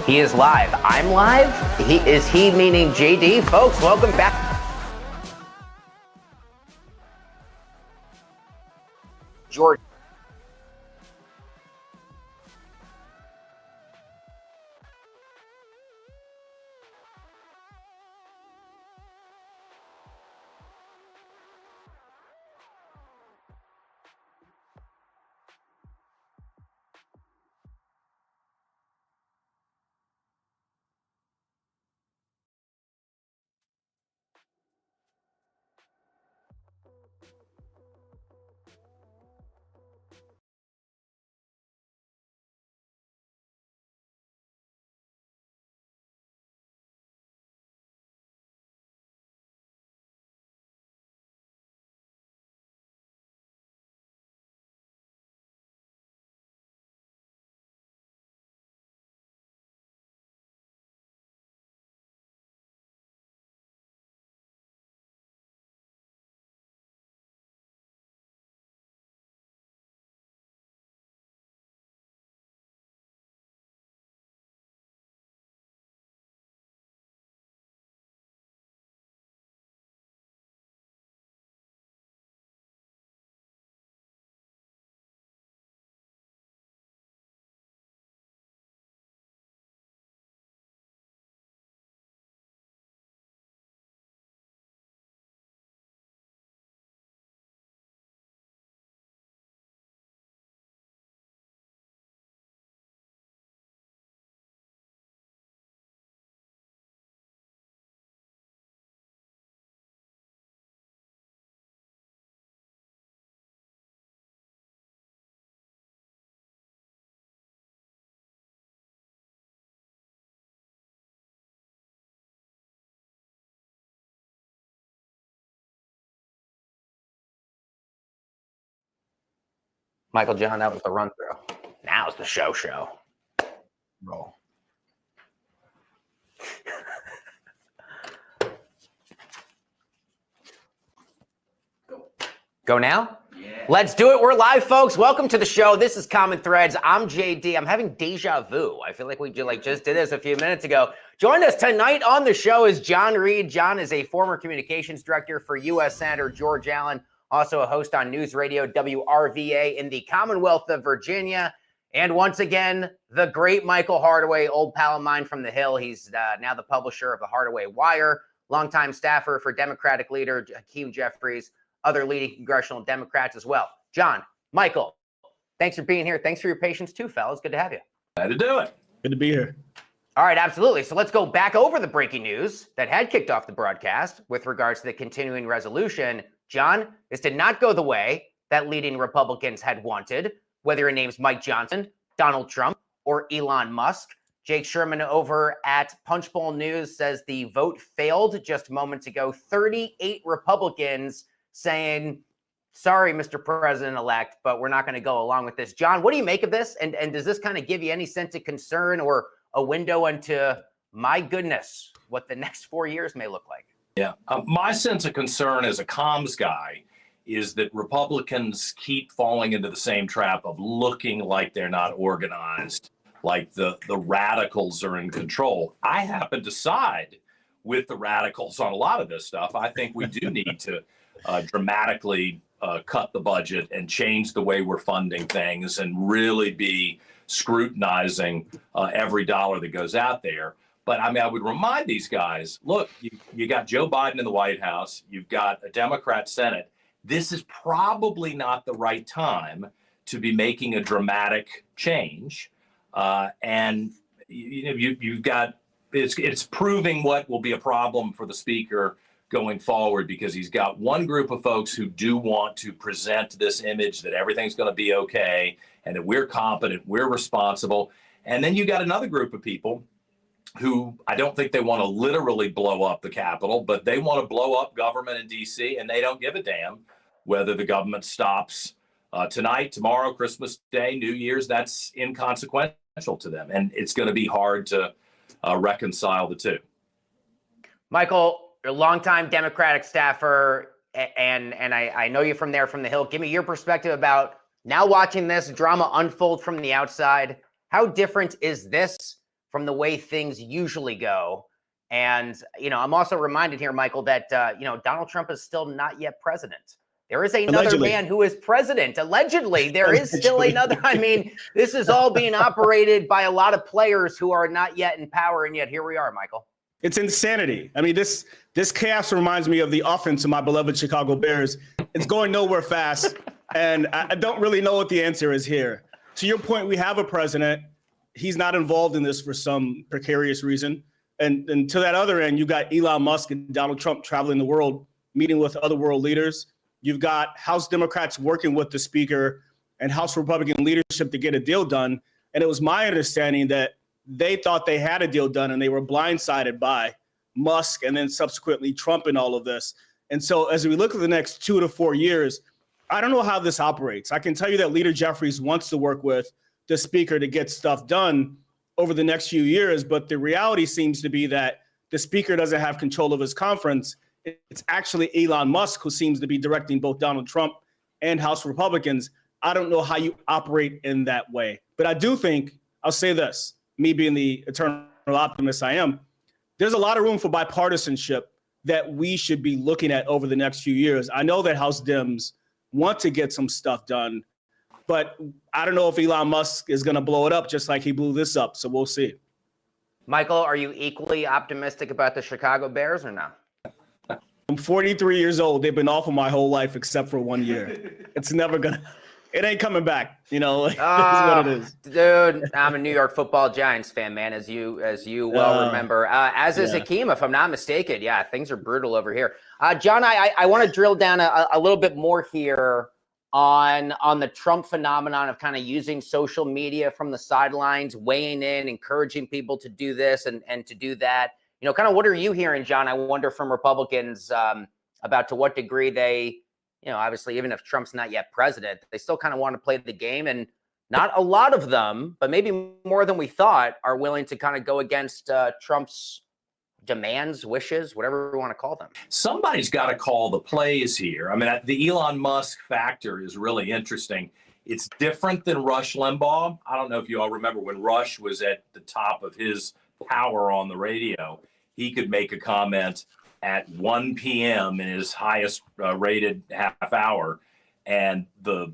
He is live. I'm live. He meaning JD. Folks, welcome back. George. Michael John, that was the run through. Now's the show. Roll. Go now? Yeah. Let's do it. We're live, folks. Welcome to the show. This is Common Threads. I'm JD. I'm having deja vu. I feel like we just did this a few minutes ago. Joined us tonight on the show is John Reid. John is a former communications director for U.S. Senator George Allen, also a host on News Radio WRVA in the Commonwealth of Virginia. And once again, the great Michael Hardaway, old pal of mine from the Hill. He's now the publisher of the Hardaway Wire, longtime staffer for Democratic leader Hakeem Jeffries, other leading congressional Democrats as well. John, Michael, thanks for being here. Thanks for your patience too, fellas. Good to have you. Glad to do it. Good to be here. All right, absolutely. So let's go back over the breaking news that had kicked off the broadcast with regards to the continuing resolution. John, this did not go the way that leading Republicans had wanted, whether your name's Mike Johnson, Donald Trump, or Elon Musk. Jake Sherman over at Punchbowl News says the vote failed just moments ago. 38 Republicans saying, sorry, Mr. President-elect, but we're not going to go along with this. John, what do you make of this? And does this kind of give you any sense of concern or a window into, my goodness, what the next 4 years may look like? Yeah. My sense of concern as a comms guy is that Republicans keep falling into the same trap of looking like they're not organized, like the radicals are in control. I happen to side with the radicals on a lot of this stuff. I think we do need to dramatically cut the budget and change the way we're funding things and really be scrutinizing every dollar that goes out there. But I mean, I would remind these guys, look, you got Joe Biden in the White House, you've got a Democrat Senate. This is probably not the right time to be making a dramatic change. And you've got, it's proving what will be a problem for the speaker going forward, because he's got one group of folks who do want to present this image that everything's going to be okay and that we're competent, we're responsible. And then you got another group of people who I don't think they want to literally blow up the Capitol, but they want to blow up government in D.C. and they don't give a damn whether the government stops tonight, tomorrow, Christmas Day, New Year's. That's inconsequential to them. And it's going to be hard to reconcile the two. Michael, you're a longtime Democratic staffer, and I know you from there, from the Hill. Give me your perspective about now watching this drama unfold from the outside. How different is this from the way things usually go. And, I'm also reminded here, Michael, that, Donald Trump is still not yet president. There is another Allegedly. man who is president. Allegedly, there is still another. I mean, this is all being operated by a lot of players who are not yet in power. And yet here we are, Michael. It's insanity. I mean, this chaos reminds me of the offense of my beloved Chicago Bears. It's going nowhere fast. And I don't really know what the answer is here. To your point, we have a president. He's not involved in this for some precarious reason. And to that other end, you got Elon Musk and Donald Trump traveling the world, meeting with other world leaders. You've got House Democrats working with the Speaker and House Republican leadership to get a deal done. And it was my understanding that they thought they had a deal done and they were blindsided by Musk and then subsequently Trump and all of this. And so as we look at the next 2 to 4 years, I don't know how this operates. I can tell you that Leader Jeffries wants to work with the Speaker to get stuff done over the next few years. But the reality seems to be that the Speaker doesn't have control of his conference. It's actually Elon Musk who seems to be directing both Donald Trump and House Republicans. I don't know how you operate in that way. But I do think, I'll say this, me being the eternal optimist I am, there's a lot of room for bipartisanship that we should be looking at over the next few years. I know that House Dems want to get some stuff done, but I don't know if Elon Musk is going to blow it up just like he blew this up. So we'll see. Michael, are you equally optimistic about the Chicago Bears or no? I'm 43 years old. They've been awful my whole life except for 1 year. It's never gonna. It ain't coming back. It is what it is. Dude, I'm a New York Football Giants fan, man, as you well remember. As is Hakeem, if I'm not mistaken. Yeah, things are brutal over here. John, I want to drill down a little bit more here on the Trump phenomenon of kind of using social media from the sidelines, weighing in, encouraging people to do this and to do that. Kind of what are you hearing, John? I wonder from Republicans about to what degree they, obviously, even if Trump's not yet president, they still kind of want to play the game. And not a lot of them, but maybe more than we thought, are willing to kind of go against Trump's demands, wishes, whatever we want to call them. Somebody's got to call the plays here. I mean, the Elon Musk factor is really interesting. It's different than Rush Limbaugh. I don't know if you all remember when Rush was at the top of his power on the radio. He could make a comment at 1 p.m. in his highest rated half hour, and the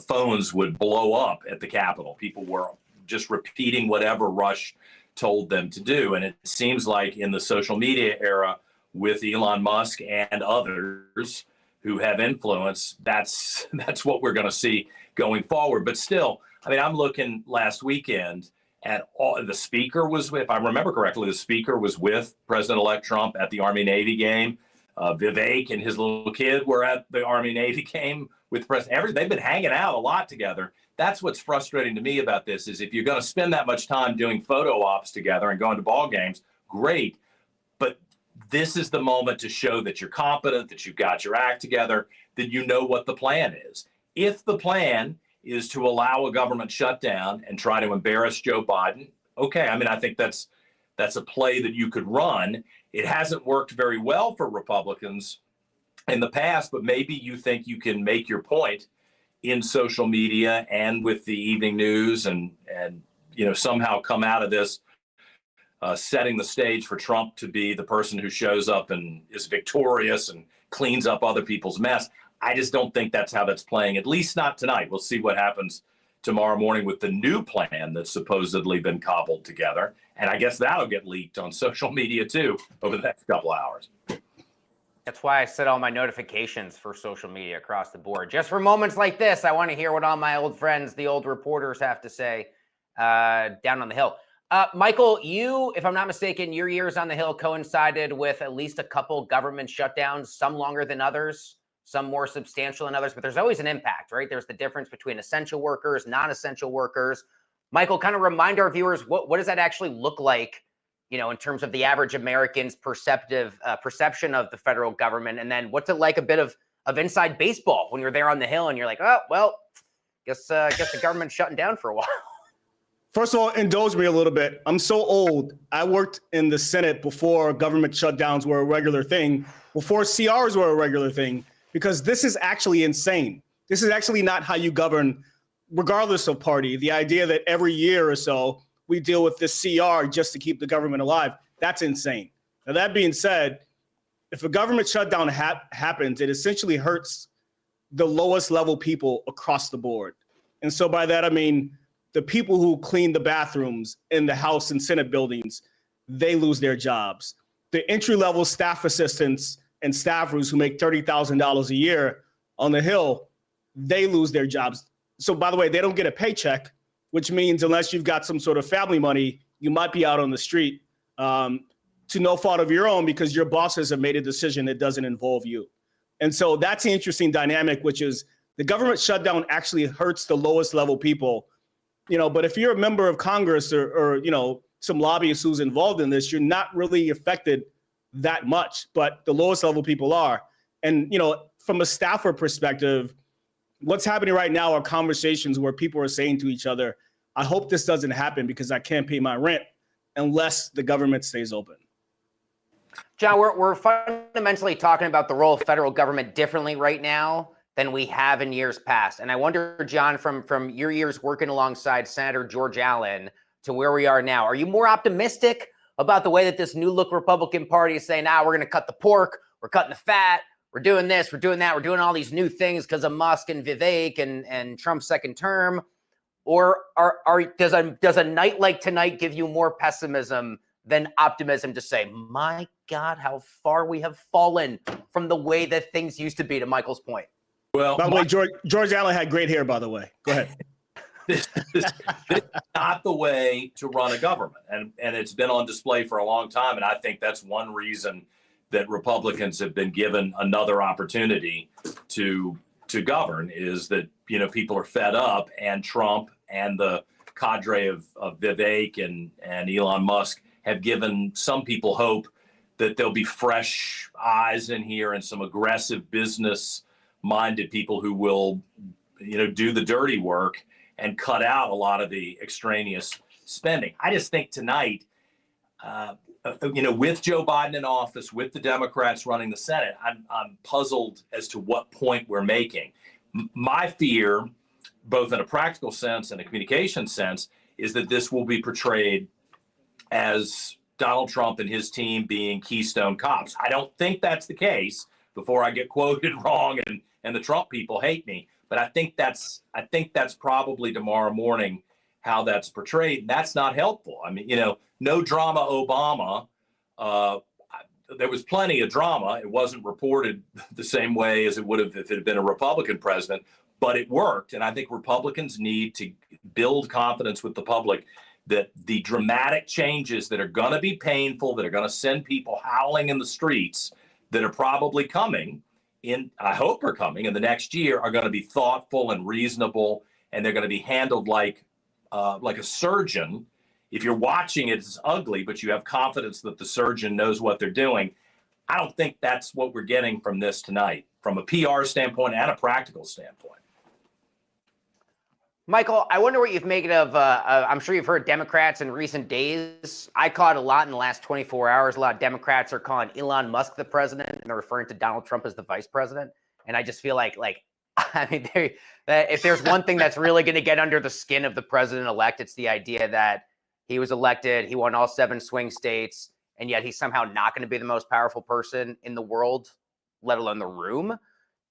phones would blow up at the Capitol. People were just repeating whatever Rush told them to do. And it seems like in the social media era with Elon Musk and others who have influence, that's what we're going to see going forward. But still, I mean, I'm looking last weekend at the speaker was, if I remember correctly, the speaker was with President-elect Trump at the Army-Navy game. Vivek and his little kid were at the Army-Navy game with President. They've been hanging out a lot together. That's what's frustrating to me about this is if you're going to spend that much time doing photo ops together and going to ball games, great. But this is the moment to show that you're competent, that you've got your act together, that you know what the plan is. If the plan is to allow a government shutdown and try to embarrass Joe Biden, okay, I mean, I think that's a play that you could run. It hasn't worked very well for Republicans in the past, but maybe you think you can make your point in social media and with the evening news and somehow come out of this setting the stage for Trump to be the person who shows up and is victorious and cleans up other people's mess. I just don't think that's how that's playing, at least not tonight. We'll see what happens tomorrow morning with the new plan that's supposedly been cobbled together. And I guess that'll get leaked on social media too over the next couple of hours. That's why I set all my notifications for social media across the board. Just for moments like this, I want to hear what all my old friends, the old reporters, have to say down on the Hill. Michael, you, if I'm not mistaken, your years on the Hill coincided with at least a couple government shutdowns, some longer than others, some more substantial than others, but there's always an impact, right? There's the difference between essential workers, non-essential workers. Michael, kind of remind our viewers, what does that actually look like, in terms of the average American's perception of the federal government? And then what's it like a bit of inside baseball when you're there on the Hill and you're like, oh, well, guess the government's shutting down for a while. First of all, indulge me a little bit. I'm so old. I worked in the Senate before government shutdowns were a regular thing, before CRs were a regular thing, because this is actually insane. This is actually not how you govern, regardless of party. The idea that every year or so we deal with this CR just to keep the government alive. That's insane. Now, that being said, if a government shutdown happens, it essentially hurts the lowest level people across the board. And so by that, I mean the people who clean the bathrooms in the House and Senate buildings, they lose their jobs. The entry-level staff assistants and staffers who make $30,000 a year on the Hill, they lose their jobs. So by the way, they don't get a paycheck, which means unless you've got some sort of family money, you might be out on the street to no fault of your own because your bosses have made a decision that doesn't involve you. And so that's the interesting dynamic, which is the government shutdown actually hurts the lowest level people, but if you're a member of Congress or some lobbyist who's involved in this, you're not really affected that much, but the lowest level people are. And, from a staffer perspective, what's happening right now are conversations where people are saying to each other, I hope this doesn't happen because I can't pay my rent unless the government stays open. John, we're fundamentally talking about the role of federal government differently right now than we have in years past. And I wonder, John, from your years working alongside Senator George Allen to where we are now, are you more optimistic about the way that this new look Republican Party is saying, we're going to cut the pork, we're cutting the fat, we're doing this, we're doing that, we're doing all these new things because of Musk and Vivek and Trump's second term? Or does a night like tonight give you more pessimism than optimism to say, my God, how far we have fallen from the way that things used to be, to Michael's point? Well, by the way, George Allen had great hair, by the way. Go ahead. This is not the way to run a government. And it's been on display for a long time. And I think that's one reason that Republicans have been given another opportunity to govern is that, people are fed up, and Trump and the cadre of Vivek and Elon Musk have given some people hope that there'll be fresh eyes in here and some aggressive business-minded people who will, do the dirty work and cut out a lot of the extraneous spending. I just think tonight, with Joe Biden in office, with the Democrats running the Senate, I'm puzzled as to what point we're making. My fear, both in a practical sense and a communication sense, is that this will be portrayed as Donald Trump and his team being Keystone cops. I don't think that's the case, before I get quoted wrong and the Trump people hate me. But I think that's probably tomorrow morning how that's portrayed. That's not helpful. I mean, no drama Obama. There was plenty of drama. It wasn't reported the same way as it would have if it had been a Republican president, but it worked. And I think Republicans need to build confidence with the public that the dramatic changes that are going to be painful, that are going to send people howling in the streets, that are probably coming I hope are coming in the next year, are going to be thoughtful and reasonable, and they're going to be handled like a surgeon. If you're watching it, it's ugly, but you have confidence that the surgeon knows what they're doing. I don't think that's what we're getting from this tonight, from a PR standpoint and a practical standpoint. Michael, I wonder what you've made of, I'm sure you've heard Democrats in recent days. I caught a lot in the last 24 hours. A lot of Democrats are calling Elon Musk the president and they're referring to Donald Trump as the vice president. And I just feel like I mean, if there's one thing that's really going to get under the skin of the president-elect, it's the idea that he was elected, he won all 7 swing states, and yet he's somehow not going to be the most powerful person in the world, let alone the room.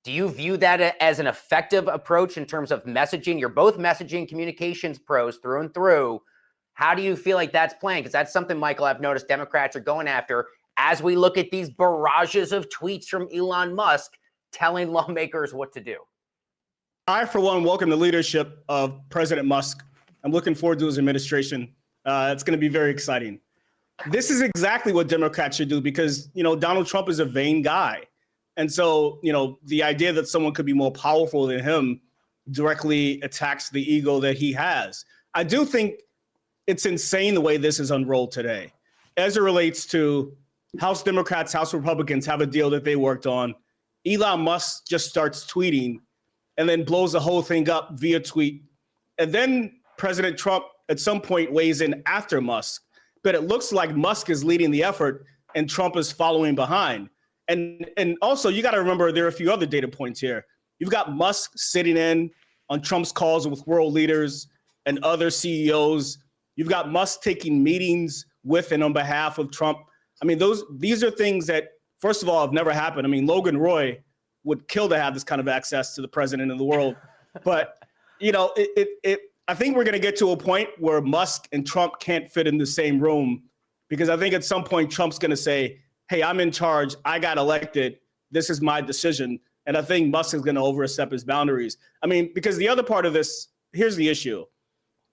Do you view that as an effective approach in terms of messaging? You're both messaging communications pros through and through. How do you feel like that's playing? Because that's something, Michael, I've noticed Democrats are going after as we look at these barrages of tweets from Elon Musk telling lawmakers what to do. I, for one, welcome the leadership of President Musk. I'm looking forward to his administration. It's going to be very exciting. This is exactly what Democrats should do because, Donald Trump is a vain guy. And so, the idea that someone could be more powerful than him directly attacks the ego that he has. I do think it's insane the way this is unrolled today. As it relates to House Democrats, House Republicans have a deal that they worked on. Elon Musk just starts tweeting and then blows the whole thing up via tweet. And then President Trump at some point weighs in after Musk. But it looks like Musk is leading the effort and Trump is following behind. And also, you got to remember, there are a few other data points here. You've got Musk sitting in on Trump's calls with world leaders and other CEOs You've got Musk taking meetings with and on behalf of Trump. I mean, these are things that, first of all, have never happened. I mean, Logan Roy would kill to have this kind of access to the president of the world. But, I think we're going to get to a point where Musk and Trump can't fit in the same room, because I think at some point Trump's going to say, hey, I'm in charge. I got elected. This is my decision. And I think Musk is going to overstep his boundaries. I mean, because the other part of this, here's the issue.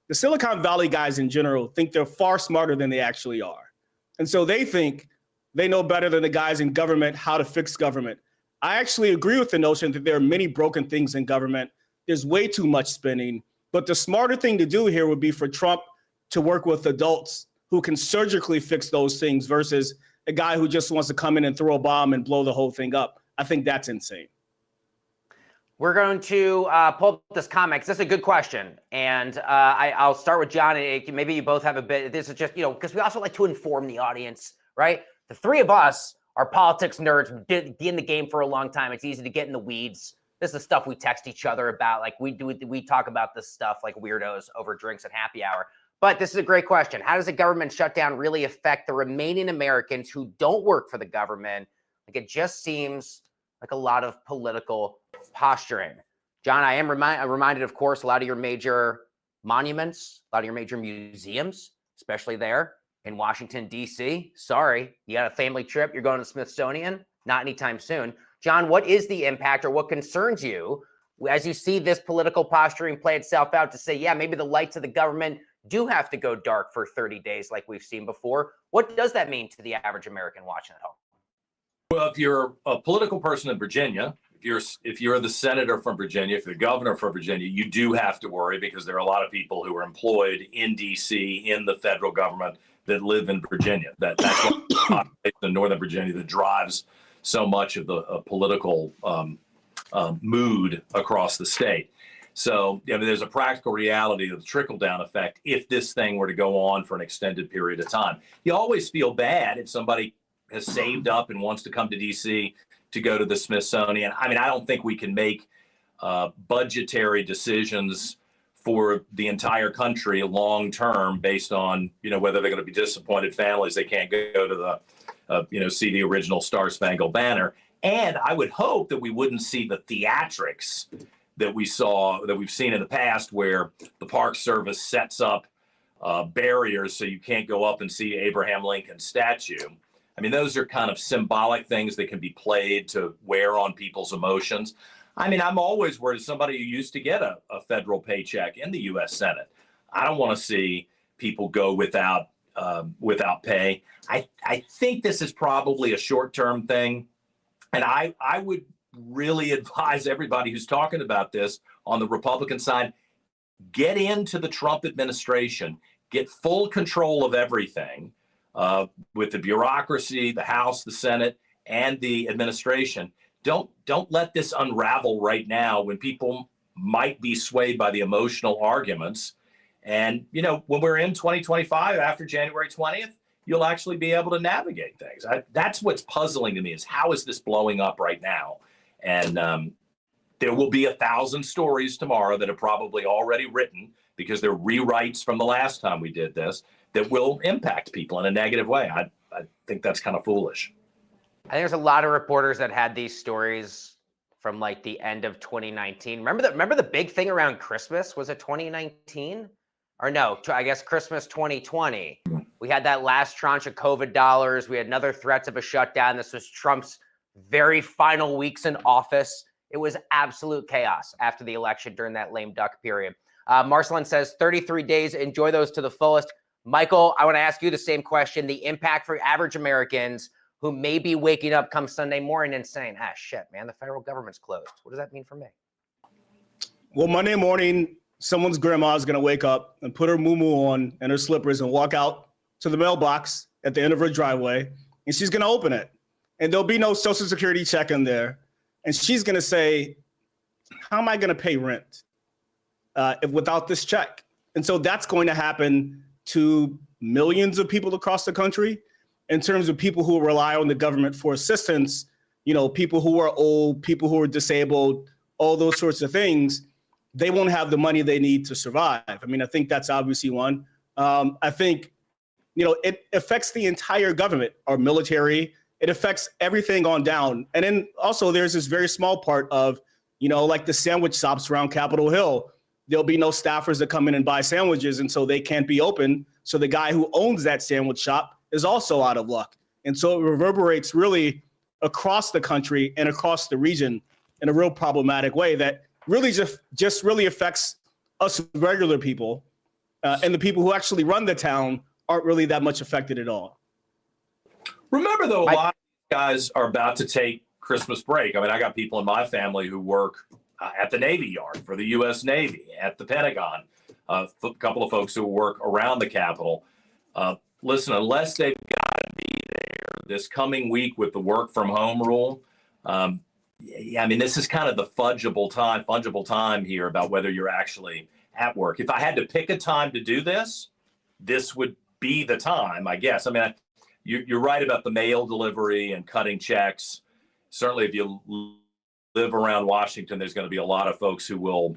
The Silicon Valley guys in general think they're far smarter than they actually are. And so they think they know better than the guys in government how to fix government. I actually agree with the notion that there are many broken things in government. There's way too much spending. But the smarter thing to do here would be for Trump to work with adults who can surgically fix those things versus a guy who just wants to come in and throw a bomb and blow the whole thing up. I think that's insane. We're going to pull up this comment, 'cause that's a good question. And I'll start with John. And maybe you both have a bit. This is just, because we also like to inform the audience, right? The three of us are politics nerds. We've been in the game for a long time. It's easy to get in the weeds. This is stuff we text each other about. Like we talk about this stuff like weirdos over drinks at happy hour. But this is a great question. How does a government shutdown really affect the remaining Americans who don't work for the government? Like, it just seems like a lot of political posturing. John, I am reminded, of course, a lot of your major monuments, a lot of your major museums, especially there in Washington, D.C. Sorry, you got a family trip. You're going to the Smithsonian? Not anytime soon. John, what is the impact, or what concerns you as you see this political posturing play itself out to say, yeah, maybe the lights of the government do have to go dark for 30 days like we've seen before? What does that mean to the average American watching at home? Well, if you're a political person in Virginia, if you're the senator from Virginia, if you're the governor from Virginia, you do have to worry, because there are a lot of people who are employed in D.C. in the federal government that live in Virginia. That's what in Northern Virginia that drives so much of the political mood across the state. So, there's a practical reality of the trickle-down effect if this thing were to go on for an extended period of time. You always feel bad if somebody has saved up and wants to come to D.C. to go to the Smithsonian. I don't think we can make budgetary decisions for the entire country long term based on, whether they're going to be disappointed families they can't go to the, see the original Star Spangled Banner. And I would hope that we wouldn't see the theatrics that we've seen in the past, where the Park Service sets up barriers so you can't go up and see Abraham Lincoln's statue. Those are kind of symbolic things that can be played to wear on people's emotions. I'm always worried, as somebody who used to get a federal paycheck in the U.S. Senate, I don't want to see people go without pay. I think this is probably a short-term thing. And I would really advise everybody who's talking about this on the Republican side, get into the Trump administration, get full control of everything. With the bureaucracy, the House, the Senate, and the administration. Don't let this unravel right now when people might be swayed by the emotional arguments. And, when we're in 2025, after January 20th, you'll actually be able to navigate things. That's what's puzzling to me, is how is this blowing up right now? And there will be 1,000 stories tomorrow that are probably already written, because they're rewrites from the last time we did this, that will impact people in a negative way. I think that's kind of foolish. I think there's a lot of reporters that had these stories from like the end of 2019. Remember the big thing around Christmas? Was it 2019? Or no, I guess Christmas 2020. We had that last tranche of COVID dollars. We had another threats of a shutdown. This was Trump's very final weeks in office. It was absolute chaos after the election during that lame duck period. Marcelin says 33 days, enjoy those to the fullest. Michael, I want to ask you the same question. The impact for average Americans who may be waking up come Sunday morning and saying, shit, man, the federal government's closed. What does that mean for me? Well, Monday morning, someone's grandma is going to wake up and put her muumuu on and her slippers and walk out to the mailbox at the end of her driveway, and she's going to open it. And there'll be no Social Security check in there. And she's going to say, how am I going to pay rent without this check? And so that's going to happen to millions of people across the country in terms of people who rely on the government for assistance, people who are old, people who are disabled, all those sorts of things. They won't have the money they need to survive. I think that's obviously one. I think, it affects the entire government, our military. It affects everything on down. And then also there's this very small part of, like the sandwich shops around Capitol Hill. There'll be no staffers that come in and buy sandwiches, and so they can't be open. So the guy who owns that sandwich shop is also out of luck. And so it reverberates really across the country and across the region in a real problematic way that really just really affects us regular people. And the people who actually run the town aren't really that much affected at all. Remember, though, a lot of guys are about to take Christmas break. I mean, I got people in my family who work at the Navy Yard for the U.S. Navy, at the Pentagon, a couple of folks who work around the Capitol. Listen, unless they've got to be there this coming week with the work from home rule, I mean, this is kind of the fungible time here about whether you're actually at work. If I had to pick a time to do this, this would be the time, I guess. I mean, you're right about the mail delivery and cutting checks. Certainly, if you live around Washington, there's going to be a lot of folks who will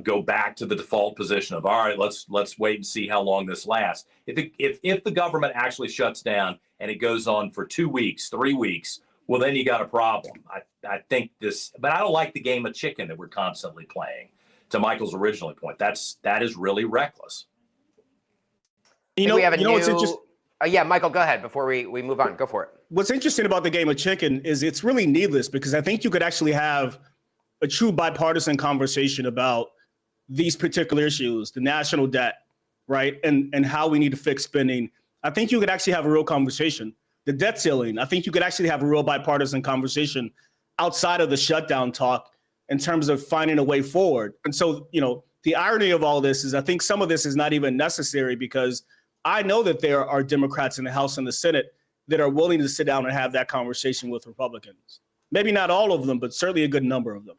go back to the default position of, all right, let's wait and see how long this lasts. If the government actually shuts down and it goes on for 2 weeks, 3 weeks, well, then you got a problem. I think this, but I don't like the game of chicken that we're constantly playing. To Michael's original point, that is really reckless. We have a new. What's interesting? Yeah, Michael, go ahead before we move on. Go for it. What's interesting about the game of chicken is it's really needless, because I think you could actually have a true bipartisan conversation about these particular issues, the national debt, right, and how we need to fix spending. I think you could actually have a real conversation. The debt ceiling, I think you could actually have a real bipartisan conversation outside of the shutdown talk in terms of finding a way forward. And so, the irony of all this is I think some of this is not even necessary, because I know that there are Democrats in the House and the Senate that are willing to sit down and have that conversation with Republicans. Maybe not all of them, but certainly a good number of them.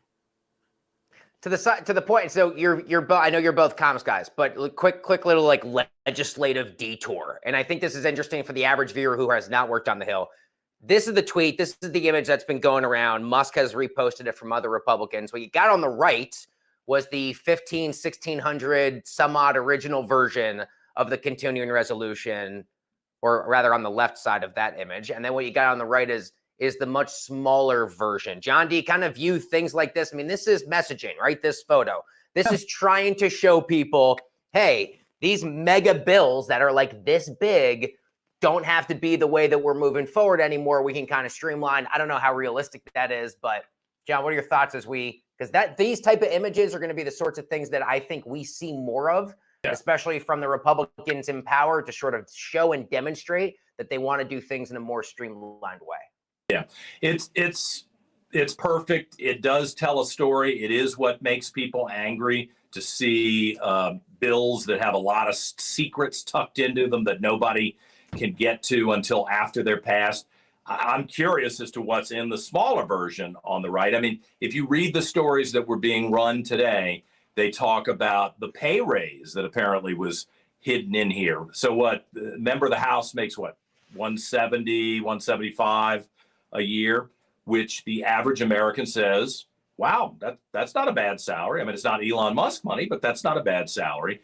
To the point. So you're both. I know you're both comms guys, but quick little like legislative detour. And I think this is interesting for the average viewer who has not worked on the Hill. This is the tweet. This is the image that's been going around. Musk has reposted it from other Republicans. What you got on the right was the 1600 some odd original version of the continuing resolution, or rather on the left side of that image. And then what you got on the right is the much smaller version. John, do you kind of view things like this? I mean, this is messaging, right? This photo. This is trying to show people, hey, these mega bills that are like this big don't have to be the way that we're moving forward anymore. We can kind of streamline. I don't know how realistic that is, but John, what are your thoughts because these type of images are going to be the sorts of things that I think we see more of, especially from the Republicans in power, to sort of show and demonstrate that they want to do things in a more streamlined way. Yeah, it's perfect. It does tell a story. It is what makes people angry to see bills that have a lot of secrets tucked into them that nobody can get to until after they're passed. I'm curious as to what's in the smaller version on the right. I mean, if you read the stories that were being run today, they talk about the pay raise that apparently was hidden in here. So what, member of the House makes what, 170, 175 a year, which the average American says, wow, that's not a bad salary. I mean, it's not Elon Musk money, but that's not a bad salary.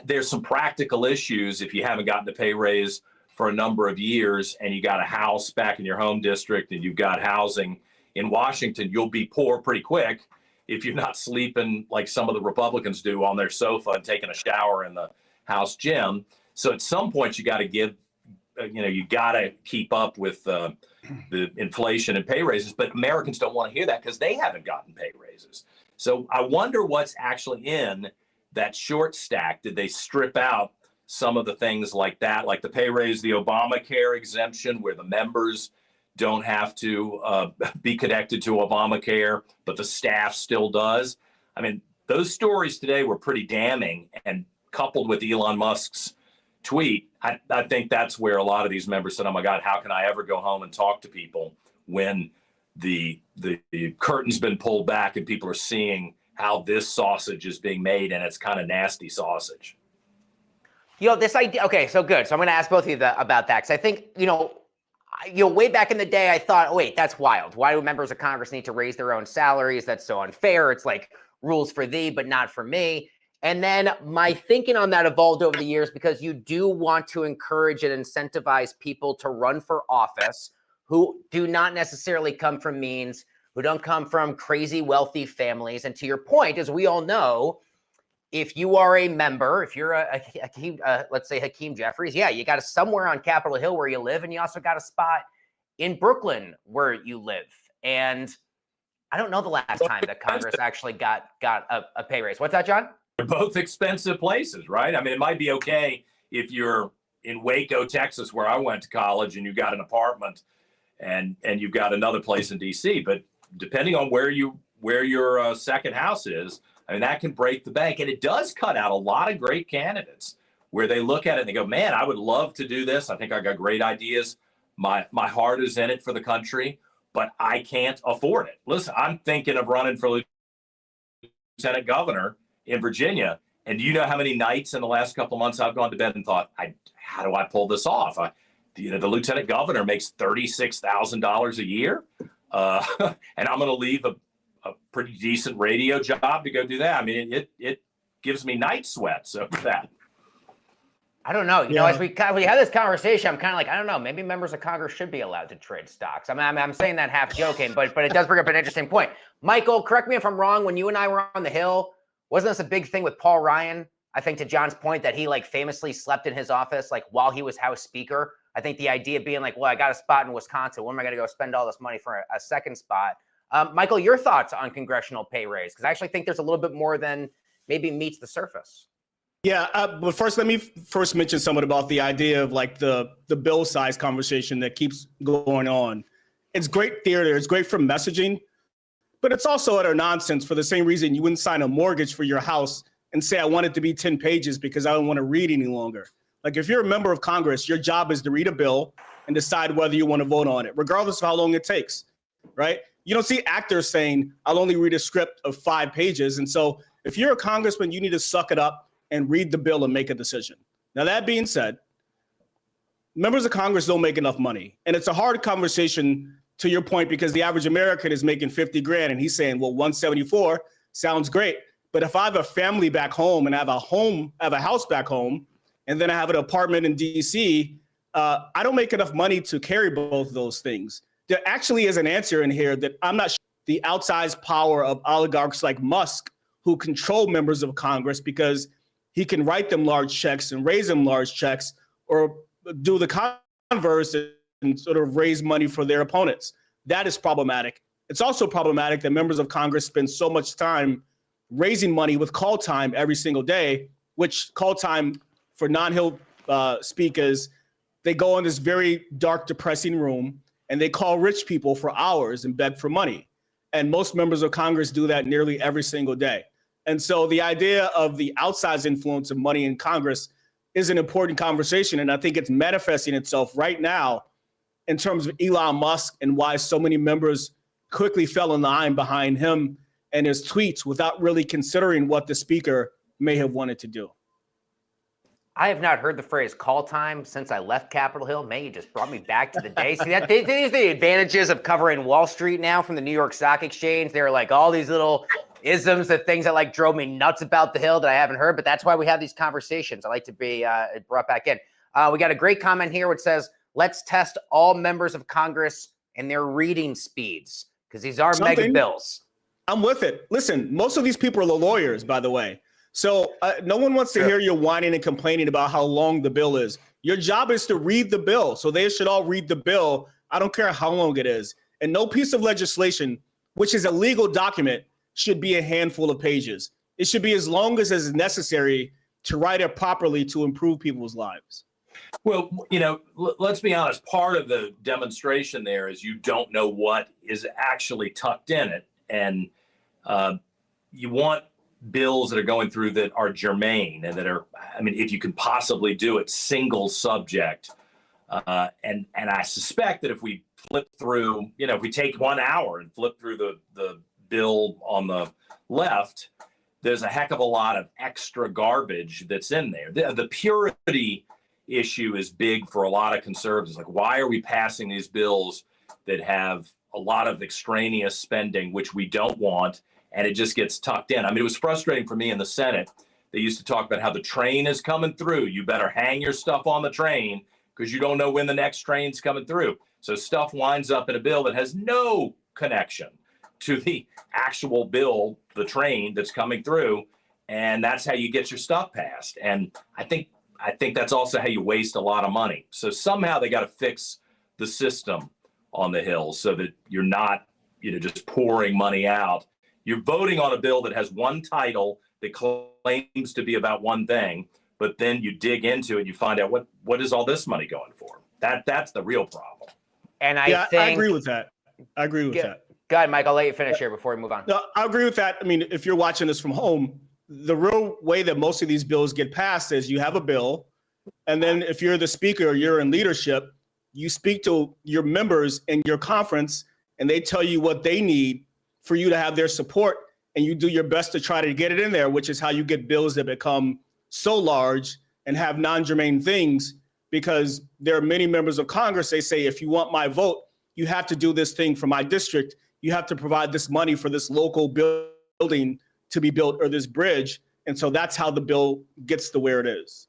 There's some practical issues if you haven't gotten a pay raise for a number of years and you got a house back in your home district and you've got housing in Washington, you'll be poor pretty quick if you're not sleeping like some of the Republicans do on their sofa and taking a shower in the House gym. So at some point you got to give, you got to keep up with the inflation and pay raises, but Americans don't want to hear that because they haven't gotten pay raises. So I wonder what's actually in that short stack. Did they strip out some of the things like that, like the pay raise, the Obamacare exemption, where the members don't have to be connected to Obamacare, but the staff still does? I mean, those stories today were pretty damning, and coupled with Elon Musk's tweet, I think that's where a lot of these members said, oh my God, how can I ever go home and talk to people when the curtain's been pulled back and people are seeing how this sausage is being made, and it's kind of nasty sausage. This idea, okay, so good. So I'm going to ask both of you about that, because I think, way back in the day, I thought, oh, wait, that's wild. Why do members of Congress need to raise their own salaries? That's so unfair. It's like rules for thee, but not for me. And then my thinking on that evolved over the years because you do want to encourage and incentivize people to run for office who do not necessarily come from means, who don't come from crazy wealthy families. And to your point, as we all know, if you are a member, if you're let's say Hakeem Jeffries, yeah, you got a somewhere on Capitol Hill where you live, and you also got a spot in Brooklyn where you live. And I don't know the last time that Congress actually got a pay raise. What's that, John? They're both expensive places, right? I mean, it might be okay if you're in Waco, Texas, where I went to college, and you've got an apartment, and you've got another place in D.C. But depending on where your second house is, I mean, that can break the bank, and it does cut out a lot of great candidates where they look at it and they go, "Man, I would love to do this. I think I got great ideas. My heart is in it for the country, but I can't afford it." Listen, I'm thinking of running for lieutenant governor in Virginia. And do you know how many nights in the last couple of months I've gone to bed and thought, how do I pull this off? The lieutenant governor makes $36,000 a year. And I'm going to leave a pretty decent radio job to go do that. I mean, it gives me night sweats over that. I don't know. You know, as we have this conversation, I'm kind of like, I don't know, maybe members of Congress should be allowed to trade stocks. I mean, I'm saying that half joking, but it does bring up an interesting point. Michael, correct me if I'm wrong. When you and I were on the Hill, wasn't this a big thing with Paul Ryan? I think to John's point that he like famously slept in his office like while he was House Speaker. I think the idea being like, well, I got a spot in Wisconsin. Where am I going to go spend all this money for a second spot? Michael, your thoughts on congressional pay raise? Because I actually think there's a little bit more than maybe meets the surface. Yeah, but first, let me mention somewhat about the idea of like the bill size conversation that keeps going on. It's great theater. It's great for messaging, but it's also utter nonsense for the same reason you wouldn't sign a mortgage for your house and say, I want it to be 10 pages because I don't want to read any longer. Like if you're a member of Congress, your job is to read a bill and decide whether you want to vote on it, regardless of how long it takes, right? You don't see actors saying, I'll only read a script of 5 pages. And so if you're a congressman, you need to suck it up and read the bill and make a decision. Now, that being said, members of Congress don't make enough money. And it's a hard conversation to your point, because the average American is making 50 grand and he's saying, well, 174 sounds great. But if I have a family back home and I have a house back home, and then I have an apartment in DC, I don't make enough money to carry both of those things. There actually is an answer in here that I'm not sure. The outsized power of oligarchs like Musk, who control members of Congress because he can write them large checks and raise them large checks, or do the converse and sort of raise money for their opponents. That is problematic. It's also problematic that members of Congress spend so much time raising money with call time every single day, which call time for non-Hill speakers, they go in this very dark, depressing room and they call rich people for hours and beg for money. And most members of Congress do that nearly every single day. And so the idea of the outsized influence of money in Congress is an important conversation. And I think it's manifesting itself right now in terms of Elon Musk and why so many members quickly fell in line behind him and his tweets without really considering what the speaker may have wanted to do. I have not heard the phrase call time since I left Capitol Hill. Man, you just brought me back to the day. See, these are the advantages of covering Wall Street now from the New York Stock Exchange. There are like all these little isms, of things that like drove me nuts about the Hill that I haven't heard, but that's why we have these conversations. I like to be brought back in. We got a great comment here which says, let's test all members of Congress and their reading speeds, because these are mega bills. I'm with it. Listen, most of these people are the lawyers, by the way. So no one wants to hear you whining and complaining about how long the bill is. Your job is to read the bill. So they should all read the bill. I don't care how long it is. And no piece of legislation, which is a legal document, should be a handful of pages. It should be as long as is necessary to write it properly to improve people's lives. Well, you know, let's be honest. Part of the demonstration there is you don't know what is actually tucked in it. And you want bills that are going through that are germane and that are, I mean, if you can possibly do it, single subject. And I suspect that if we flip through, you know, if we take 1 hour and flip through the bill on the left, there's a heck of a lot of extra garbage that's in there. The purity issue is big for a lot of conservatives. Like, why are we passing these bills that have a lot of extraneous spending, which we don't want, and it just gets tucked in? I mean, it was frustrating for me in the Senate They used to talk about how the train is coming through. You better hang your stuff on the train because you don't know when the next train's coming through. So stuff winds up in a bill that has no connection to the actual bill, the train that's coming through. And that's how you get your stuff passed. And I think that's also how you waste a lot of money. So somehow they got to fix the system on the Hill so that you're not, just pouring money out. You're voting on a bill that has one title that claims to be about one thing, but then you dig into it and you find out what is all this money going for? That's the real problem. And I agree with that. Go ahead, Mike. I'll let you finish here before we move on. No, I agree with that. I mean, if you're watching this from home, the real way that most of these bills get passed is you have a bill, and then if you're the speaker or you're in leadership, you speak to your members in your conference, and they tell you what they need for you to have their support, and you do your best to try to get it in there, which is how you get bills that become so large and have non-germane things, because there are many members of Congress, they say, if you want my vote, you have to do this thing for my district. You have to provide this money for this local building to be built or this bridge. And so that's how the bill gets to where it is.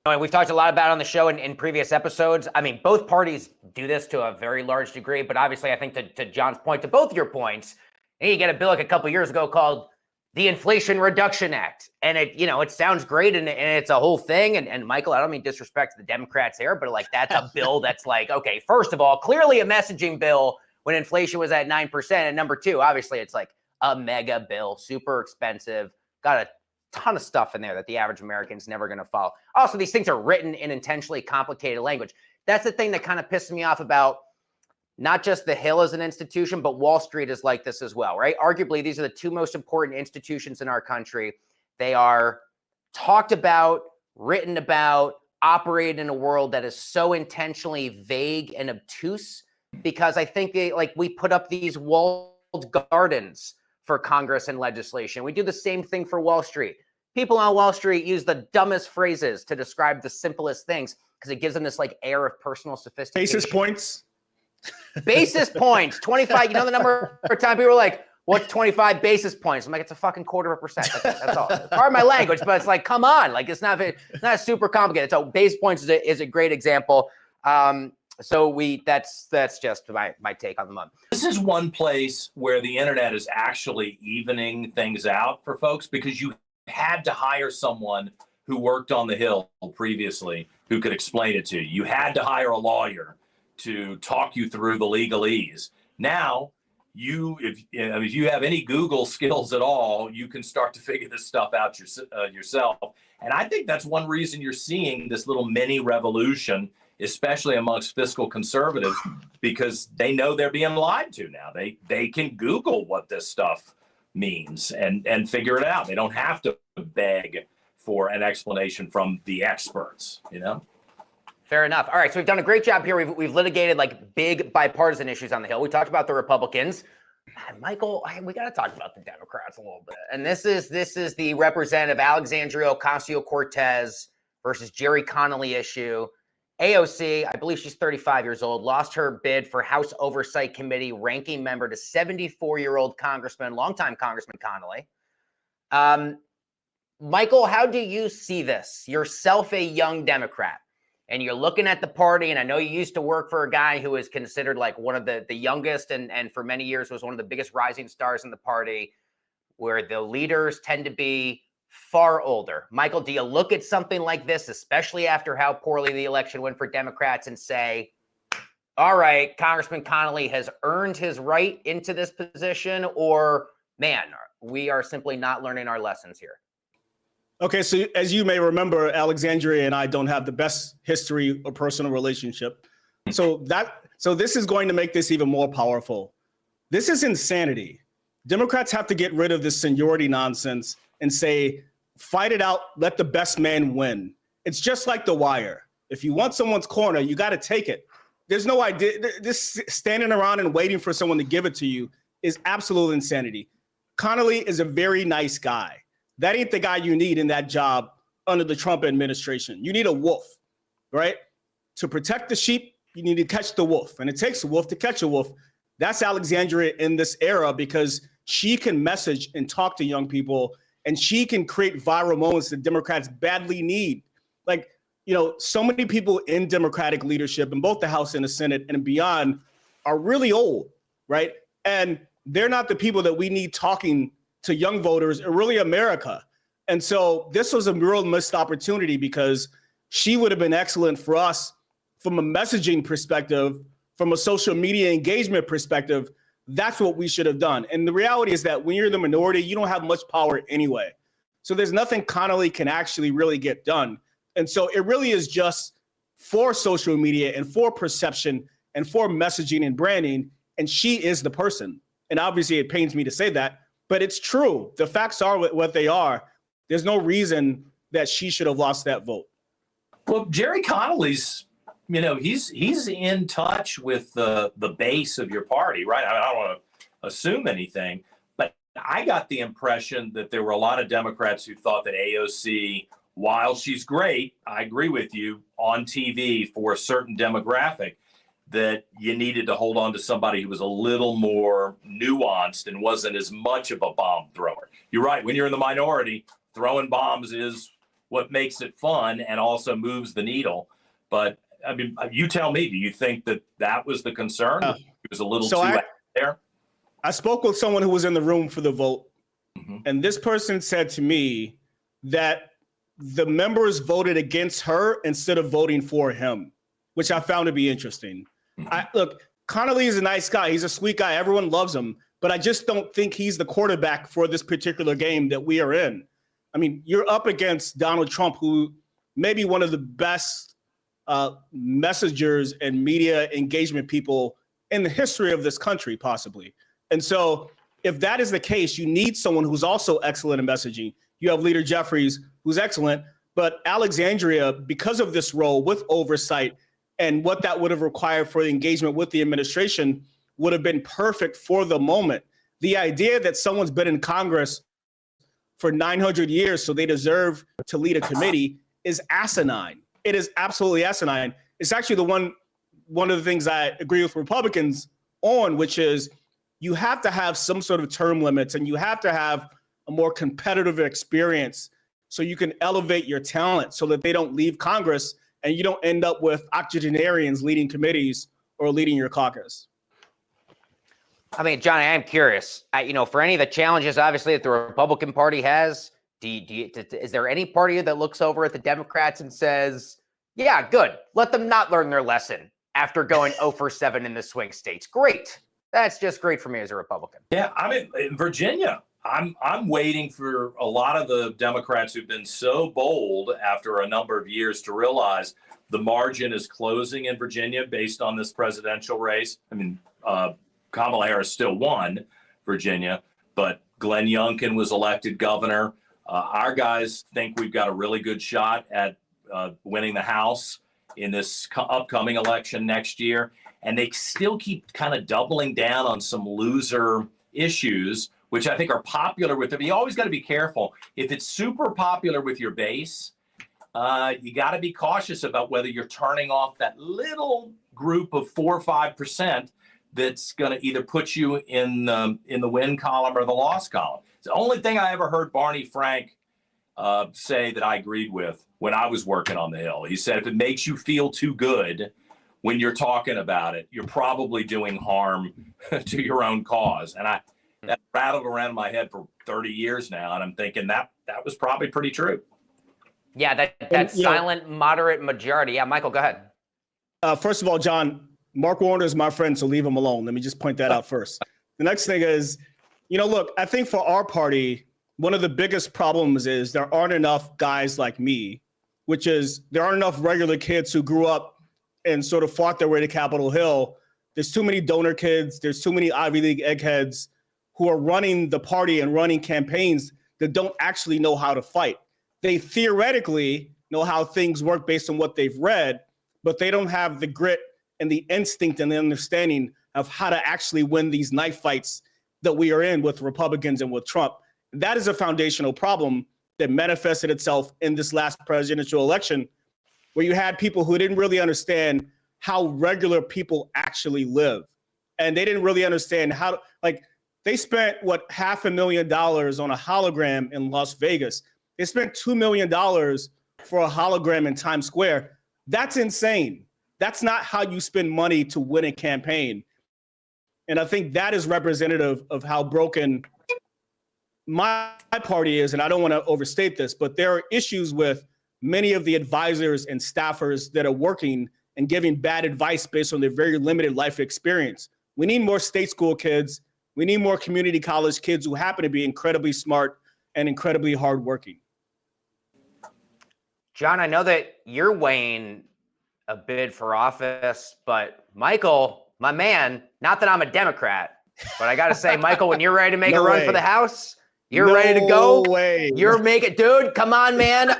And we've talked a lot about it on the show in previous episodes. I mean, both parties do this to a very large degree, but obviously I think to John's point, to both your points, and you get a bill like a couple years ago called the Inflation Reduction Act. And it sounds great and it's a whole thing. And Michael, I don't mean disrespect to the Democrats here, but that's a bill that's okay, first of all, clearly a messaging bill when inflation was at 9%. And number two, obviously it's a mega bill, super expensive, got a ton of stuff in there that the average American's never going to follow. Also, these things are written in intentionally complicated language. That's the thing that kind of pisses me off about not just the Hill as an institution, but Wall Street is like this as well, right? Arguably, these are the two most important institutions in our country. They are talked about, written about, operate in a world that is so intentionally vague and obtuse, because I think we put up these walled gardens for Congress and legislation. We do the same thing for Wall Street. People on Wall Street use the dumbest phrases to describe the simplest things because it gives them this air of personal sophistication. Basis points. Basis points, 25. You know the number of times people were like, what's 25 basis points? I'm like, it's a fucking 0.25%. That's all. It's part of my language, but it's come on. It's not super complicated. So base points is a great example. So that's just my take on the month. This is one place where the internet is actually evening things out for folks, because you had to hire someone who worked on the Hill previously who could explain it to you. You had to hire a lawyer to talk you through the legalese. Now, if you have any Google skills at all, you can start to figure this stuff out yourself. And I think that's one reason you're seeing this little mini revolution, especially amongst fiscal conservatives, because they know they're being lied to now. They can Google what this stuff means and figure it out. They don't have to beg for an explanation from the experts, Fair enough. All right, so we've done a great job here. We've litigated big bipartisan issues on the Hill. We talked about the Republicans. Michael, we got to talk about the Democrats a little bit. And this is the Representative Alexandria Ocasio-Cortez versus Jerry Connolly issue. AOC, I believe she's 35 years old, lost her bid for House Oversight Committee ranking member to 74-year-old longtime Congressman Connolly. Michael, how do you see this? Yourself a young Democrat, and you're looking at the party, and I know you used to work for a guy who is considered one of the youngest and for many years was one of the biggest rising stars in the party, where the leaders tend to be far older. Michael, do you look at something like this, especially after how poorly the election went for Democrats, and say, all right, Congressman Connolly has earned his right into this position, or, man, we are simply not learning our lessons here? Okay, so as you may remember, Alexandria and I don't have the best history or personal relationship. So this is going to make this even more powerful. This is insanity. Democrats have to get rid of this seniority nonsense and say, fight it out, let the best man win. It's just like The Wire. If you want someone's corner, you got to take it. There's no idea. This standing around and waiting for someone to give it to you is absolute insanity. Connolly is a very nice guy. That ain't the guy you need in that job under the Trump administration. You need a wolf, right? To protect the sheep, you need to catch the wolf. And it takes a wolf to catch a wolf. That's Alexandria in this era, because she can message and talk to young people and she can create viral moments that Democrats badly need. Like, so many people in Democratic leadership in both the House and the Senate and beyond are really old, right? And they're not the people that we need talking to young voters or really America. And so this was a real missed opportunity because she would have been excellent for us from a messaging perspective, from a social media engagement perspective. That's what we should have done. And the reality is that when you're the minority, you don't have much power anyway. So there's nothing Connolly can actually really get done. And so it really is just for social media and for perception and for messaging and branding. And she is the person. And obviously it pains me to say that, but it's true. The facts are what they are. There's no reason that she should have lost that vote. Well, Jerry Connolly's, he's in touch with the base of your party, right? I don't want to assume anything, but I got the impression that there were a lot of Democrats who thought that AOC, while she's great, I agree with you, on TV for a certain demographic, that you needed to hold on to somebody who was a little more nuanced and wasn't as much of a bomb thrower. You're right. When you're in the minority, throwing bombs is what makes it fun and also moves the needle. But I mean, you tell me, do you think that was the concern? It was a little too out there? I spoke with someone who was in the room for the vote. And this person said to me that the members voted against her instead of voting for him, which I found to be interesting. Look, Connolly is a nice guy. He's a sweet guy. Everyone loves him. But I just don't think he's the quarterback for this particular game that we are in. I mean, you're up against Donald Trump, who may be one of the best messengers and media engagement people in the history of this country, possibly. And so if that is the case, you need someone who's also excellent in messaging. You have Leader Jeffries, who's excellent, but Alexandria, because of this role with oversight and what that would have required for the engagement with the administration, would have been perfect for the moment. The idea that someone's been in Congress for 900 years, so they deserve to lead a committee, is asinine. It is absolutely asinine. It's actually one of the things I agree with Republicans on, which is you have to have some sort of term limits and you have to have a more competitive experience so you can elevate your talent so that they don't leave Congress and you don't end up with octogenarians leading committees or leading your caucus. I mean, John, I am curious. For any of the challenges, obviously, that the Republican Party has, is there any party that looks over at the Democrats and says, yeah, good, let them not learn their lesson after going 0 for 7 in the swing states? Great. That's just great for me as a Republican. Yeah, I mean, in Virginia, I'm waiting for a lot of the Democrats who've been so bold after a number of years to realize the margin is closing in Virginia based on this presidential race. I mean, Kamala Harris still won Virginia, but Glenn Youngkin was elected governor. Our guys think we've got a really good shot at winning the House in this upcoming election next year. And they still keep kind of doubling down on some loser issues, which I think are popular with them. You always got to be careful. If it's super popular with your base, you got to be cautious about whether you're turning off that little group of 4 or 5% that's going to either put you in the win column or the loss column. It's the only thing I ever heard Barney Frank say that I agreed with when I was working on the Hill. He said, if it makes you feel too good when you're talking about it, you're probably doing harm to your own cause. And that rattled around in my head for 30 years now. And I'm thinking that was probably pretty true. Yeah, that silent, moderate majority. Yeah, Michael, go ahead. First of all, John, Mark Warner is my friend, so leave him alone. Let me just point that out first. The next thing is, look, I think for our party, one of the biggest problems is there aren't enough guys like me, which is there aren't enough regular kids who grew up and sort of fought their way to Capitol Hill. There's too many donor kids. There's too many Ivy League eggheads who are running the party and running campaigns that don't actually know how to fight. They theoretically know how things work based on what they've read, but they don't have the grit and the instinct and the understanding of how to actually win these knife fights that we are in with Republicans and with Trump. That is a foundational problem that manifested itself in this last presidential election, where you had people who didn't really understand how regular people actually live. And they didn't really understand how, They spent, what, $500,000 on a hologram in Las Vegas. They spent $2 million for a hologram in Times Square. That's insane. That's not how you spend money to win a campaign. And I think that is representative of how broken my party is. And I don't want to overstate this, but there are issues with many of the advisors and staffers that are working and giving bad advice based on their very limited life experience. We need more state school kids. We need more community college kids who happen to be incredibly smart and incredibly hardworking. John, I know that you're weighing a bid for office, but Michael, my man, not that I'm a Democrat, but I got to say, Michael, when you're ready to make a run for the House, you're ready to go. You're making, dude, come on, man.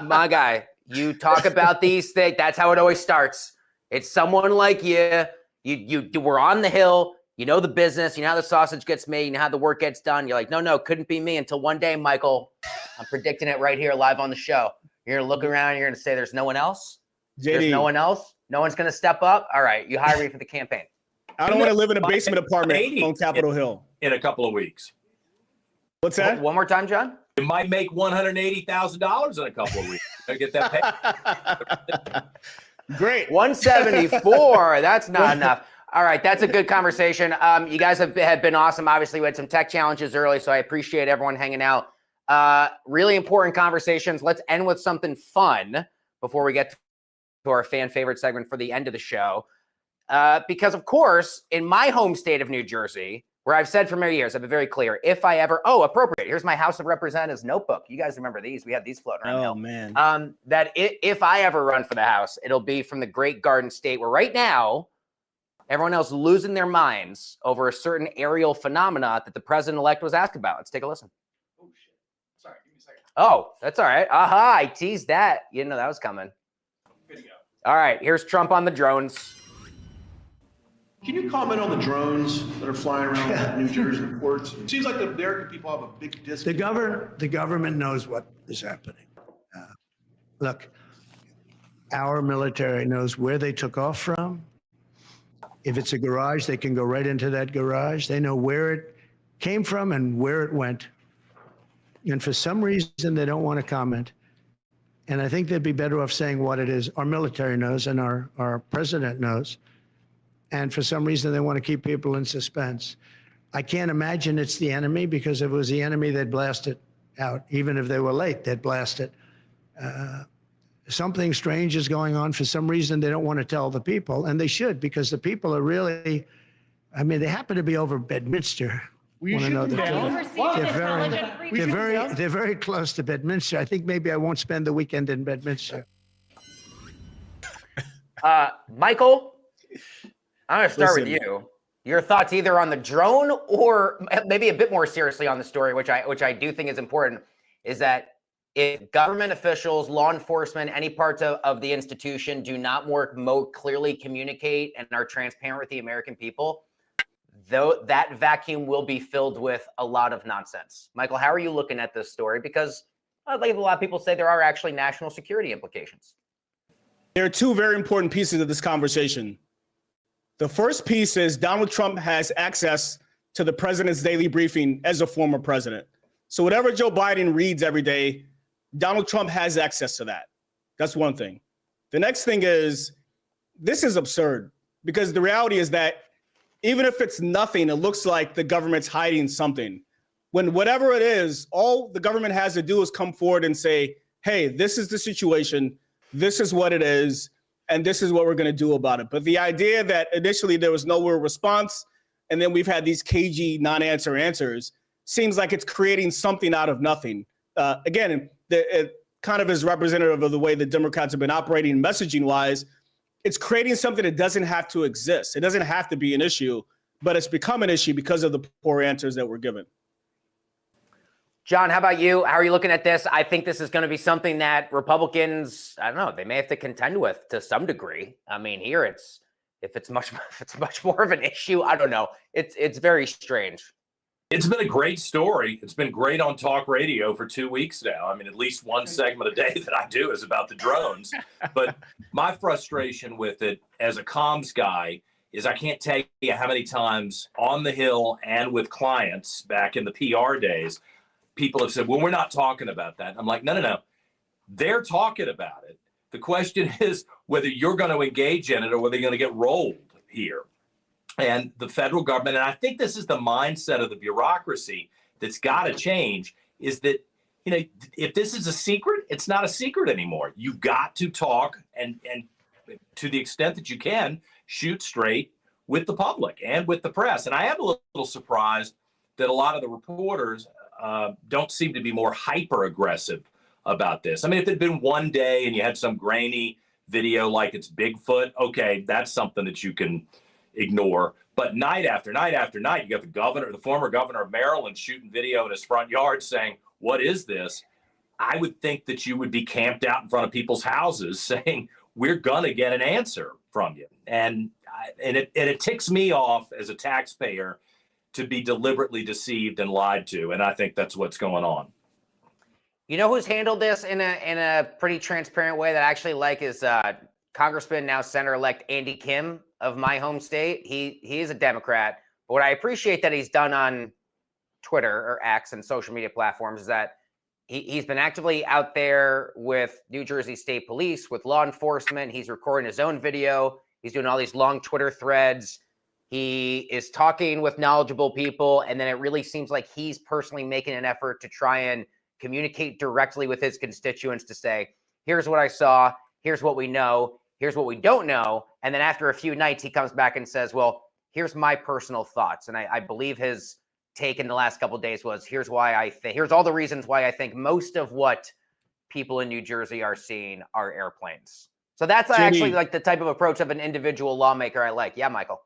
My guy, you talk about these things. That's how it always starts. It's someone like you. You were on the Hill. You know the business. You know how the sausage gets made. You know how the work gets done. You're like, no, couldn't be me, until one day, Michael, I'm predicting it right here live on the show. You're going to look around and you're going to say, there's no one else? JD. There's no one else? No one's going to step up? All right, you hire me for the campaign. I don't want to live in a basement apartment on Capitol Hill. In a couple of weeks. What's that? One more time, John? You might make $180,000 in a couple of weeks. Gotta get that paid. Great. 174. That's not enough. All right, that's a good conversation. You guys have been awesome. Obviously, we had some tech challenges early, so I appreciate everyone hanging out. Really important conversations. Let's end with something fun before we get to our fan favorite segment for the end of the show. Because, of course, in my home state of New Jersey, where I've said for many years, I've been very clear, if I ever, appropriate, here's my House of Representatives notebook. You guys remember these? We had these floating around. Oh, man. That if I ever run for the House, it'll be from the great Garden State, where right now, everyone else losing their minds over a certain aerial phenomena that the president-elect was asked about. Let's take a listen. Oh, shit. Sorry, give me a second. Oh, that's all right. Aha, I teased that. You didn't know that was coming. Good to go. All right, here's Trump on the drones. Can you comment on the drones that are flying around New Jersey ports? It seems like the American people have a big disconnect. The government knows what is happening. Look, our military knows where they took off from. If it's a garage, they can go right into that garage. They know where it came from and where it went. And for some reason, they don't want to comment. And I think they'd be better off saying what it is. Our military knows and our president knows. And for some reason, they want to keep people in suspense. I can't imagine it's the enemy, because if it was the enemy, they'd blast it out. Even if they were late, they'd blast it. Something strange is going on. For some reason, they don't want to tell the people, and they should, because the people are really, I mean, they happen to be over Bedminster. You should be down. They're very close to Bedminster. I think maybe I won't spend the weekend in Bedminster. Michael, I'm going to start with you. Your thoughts either on the drone or maybe a bit more seriously on the story, which I do think is important, is that if government officials, law enforcement, any parts of the institution do not more clearly communicate and are transparent with the American people, though that vacuum will be filled with a lot of nonsense. Michael, how are you looking at this story? Because like a lot of people say, there are actually national security implications. There are two very important pieces of this conversation. The first piece is Donald Trump has access to the president's daily briefing as a former president. So whatever Joe Biden reads every day, Donald Trump has access to that. That's one thing. The next thing is, this is absurd, because the reality is that even if it's nothing, it looks like the government's hiding something. When whatever it is, all the government has to do is come forward and say, hey, this is the situation, this is what it is, and this is what we're going to do about it. But the idea that initially there was no real response, and then we've had these cagey non-answer answers, seems like it's creating something out of nothing. Again, it kind of is representative of the way the Democrats have been operating messaging-wise. It's creating something that doesn't have to exist. It doesn't have to be an issue, but it's become an issue because of the poor answers that were given. John, how about you? How are you looking at this? I think this is going to be something that Republicans, I don't know, they may have to contend with to some degree. I mean, here if it's much more of an issue, I don't know. It's very strange. It's been a great story. It's been great on talk radio for 2 weeks now. I mean, at least one segment a day that I do is about the drones. But my frustration with it as a comms guy is I can't tell you how many times on the Hill and with clients back in the PR days, people have said, well, we're not talking about that. I'm like, no. They're talking about it. The question is whether you're going to engage in it or whether you're going to get rolled here. And the federal government, and I think this is the mindset of the bureaucracy that's got to change, is that, you know, if this is a secret, it's not a secret anymore. You've got to talk and to the extent that you can, shoot straight with the public and with the press. And I am a little surprised that a lot of the reporters don't seem to be more hyper aggressive about this. I mean, if it had been one day and you had some grainy video like it's Bigfoot, okay, that's something that you can ignore. But night after night after night, you got the former governor of Maryland shooting video in his front yard saying, what is this? I would think that you would be camped out in front of people's houses saying, we're going to get an answer from you. And it ticks me off as a taxpayer to be deliberately deceived and lied to. And I think that's what's going on. You know who's handled this in a pretty transparent way that I actually like is Congressman, now Senator-elect Andy Kim of my home state. He is a Democrat. But what I appreciate that he's done on Twitter or X and social media platforms is that he's been actively out there with New Jersey State Police, with law enforcement. He's recording his own video. He's doing all these long Twitter threads. He is talking with knowledgeable people. And then it really seems like he's personally making an effort to try and communicate directly with his constituents to say, here's what I saw. Here's what we know. Here's what we don't know. And then after a few nights, he comes back and says, well, here's my personal thoughts. And I believe his take in the last couple of days was, here's all the reasons why I think most of what people in New Jersey are seeing are airplanes. So that's actually like the type of approach of an individual lawmaker I like. Yeah, Michael.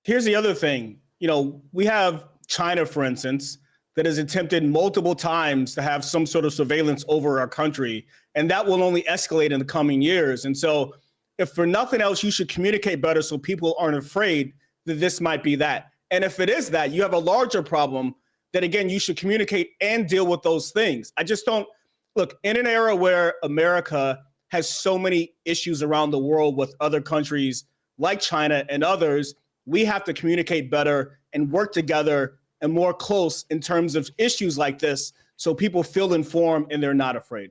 Here's the other thing. You know, we have China, for instance, that has attempted multiple times to have some sort of surveillance over our country, and that will only escalate in the coming years. And so if for nothing else, you should communicate better so people aren't afraid that this might be that. And if it is that, you have a larger problem that, again, you should communicate and deal with those things. I just don't look in an era where America has so many issues around the world with other countries like China and others. We have to communicate better and work together and more close in terms of issues like this so people feel informed and they're not afraid.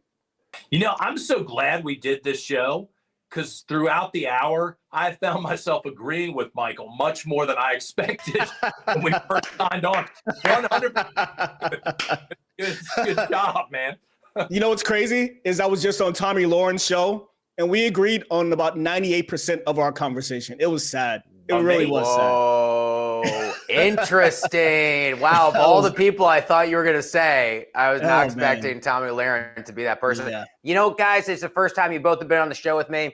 You know, I'm so glad we did this show because throughout the hour, I found myself agreeing with Michael much more than I expected when we first signed on. 100%. Good job, man. You know what's crazy is I was just on Tommy Lauren's show and we agreed on about 98% of our conversation. It was sad. It really was sad. Oh, interesting. Wow. Of all the people I thought you were going to say, I was not expecting Tommy Lahren to be that person. Yeah. You know, guys, it's the first time you both have been on the show with me.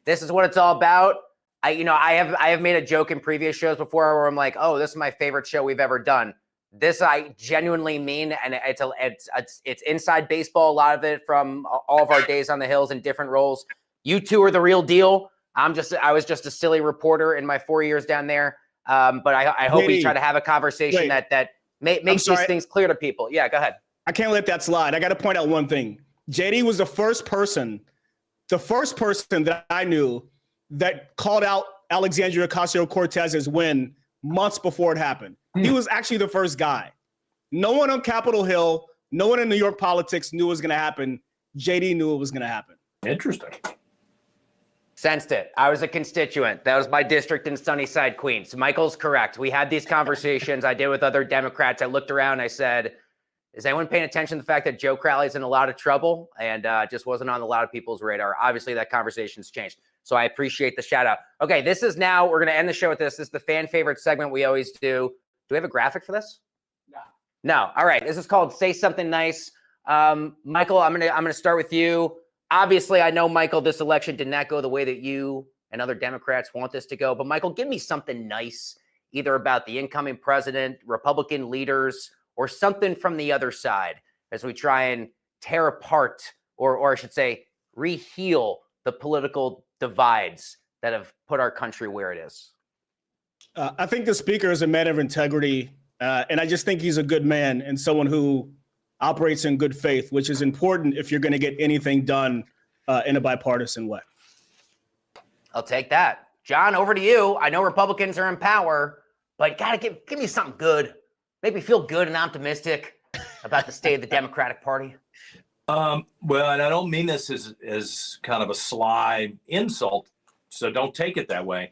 This is what it's all about. I have made a joke in previous shows before where I'm like, oh, this is my favorite show we've ever done. This I genuinely mean, and it's inside baseball, a lot of it from all of our days on the Hills in different roles. You two are the real deal. I was just a silly reporter in my 4 years down there. But I hope we try to have a conversation that makes these things clear to people. Yeah, go ahead. I can't let that slide. I got to point out one thing. JD was the first person that I knew that called out Alexandria Ocasio-Cortez's win months before it happened. He was actually the first guy. No one on Capitol Hill, no one in New York politics knew it was going to happen. JD knew it was going to happen. Interesting. Sensed it. I was a constituent. That was my district in Sunnyside, Queens. Michael's correct. We had these conversations I did with other Democrats. I looked around. I said, is anyone paying attention to the fact that Joe Crowley's in a lot of trouble? And just wasn't on a lot of people's radar. Obviously, that conversation's changed. So I appreciate the shout out. Okay, this is now, we're going to end the show with this. This is the fan favorite segment we always do. Do we have a graphic for this? No. All right. This is called Say Something Nice. Michael, I'm gonna start with you. Obviously, I know, Michael, this election did not go the way that you and other Democrats want this to go. But, Michael, give me something nice, either about the incoming president, Republican leaders, or something from the other side as we try and tear apart, or I should say, reheal the political divides that have put our country where it is. I think the speaker is a man of integrity, and I just think he's a good man and someone who operates in good faith, which is important if you're going to get anything done in a bipartisan way. I'll take that. John, over to you. I know Republicans are in power, but gotta give me something good. Make me feel good and optimistic about the state of the Democratic Party. Well, and I don't mean this as kind of a sly insult, so don't take it that way.